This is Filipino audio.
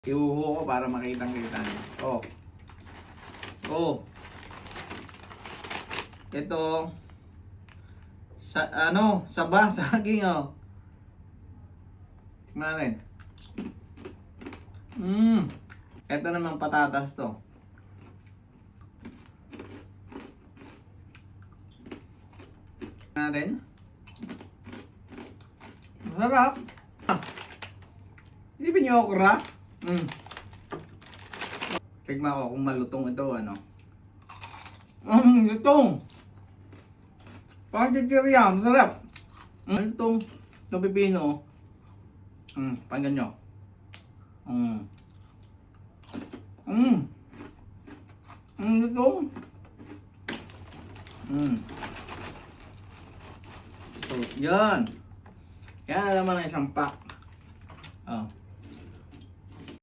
Iuho ko para makitang-kita niyo. Oh. Oh. Ito sa saba saging oh. Tingnan natin. Ito naman patatas to. Tingnan natin. Masarap. Isipin niyo okra. Tignan ko kung malutong ito ano. Lutong. Parang chichirya, masarap. Malutong na pipino. Panggan nyo. Lutong. So, yan. Yan naman ang isang pack.